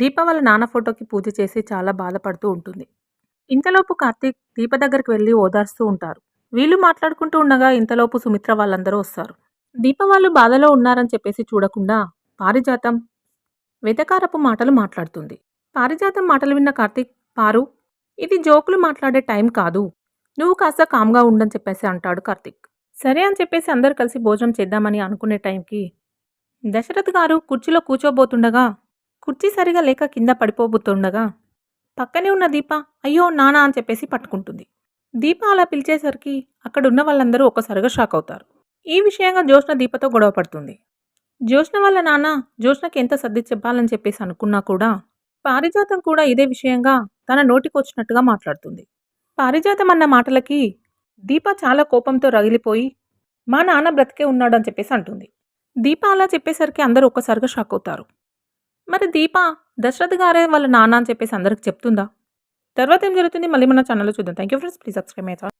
దీప వాళ్ళ నాన్న ఫోటోకి పూజ చేసి చాలా బాధపడుతూ ఉంటుంది. ఇంతలోపు కార్తీక్ దీప దగ్గరికి వెళ్లి ఓదార్స్తూ ఉంటారు. వీళ్ళు మాట్లాడుకుంటూ ఉండగా ఇంతలోపు సుమిత్ర వాళ్ళందరూ వస్తారు. దీప వాళ్ళు బాధలో ఉన్నారని చెప్పేసి చూడకుండా పారిజాతం వెటకారపు మాటలు మాట్లాడుతుంది. పారిజాతం మాటలు విన్న కార్తీక్, పారు, ఇది జోకులు మాట్లాడే టైం కాదు, నువ్వు కాస్త కామ్గా ఉండని చెప్పేసి అంటాడు కార్తీక్. సరే అని చెప్పేసి అందరు కలిసి భోజనం చేద్దామని అనుకునే టైంకి దశరథ్ గారు కుర్చీలో కూర్చోబోతుండగా కుర్చీ సరిగా లేక కింద పడిపోబోతుండగా పక్కనే ఉన్న దీప అయ్యో నానా అని చెప్పేసి పట్టుకుంటుంది. దీప అలా పిలిచేసరికి అక్కడున్న వాళ్ళందరూ ఒక్కసారిగా షాక్ అవుతారు. ఈ విషయంగా జ్యోత్స్న దీపతో గొడవ పడుతుంది. జ్యోత్స్న వాళ్ళ నాన్న జ్యోత్స్నకి ఎంత సర్ది చెప్పాలని చెప్పేసి అనుకున్నా కూడా పారిజాతం కూడా ఇదే విషయంగా తన నోటికొచ్చినట్టుగా మాట్లాడుతుంది. పారిజాతం అన్న మాటలకి దీప చాలా కోపంతో రగిలిపోయి మా నాన్న బ్రతికే ఉన్నాడని చెప్పేసి అంటుంది. దీప అలా చెప్పేసరికి అందరూ ఒక్కసారిగా షాక్ అవుతారు. మరి దీప దశరథ్ గారే వాళ్ళ నాన్న అని చెప్పేసి అందరికి చెప్తుందా? తర్వాత ఏం జరుగుతుంది మళ్ళీ మన ఛానల్లో చూద్దాం. Thank you friends, please subscribe my channel.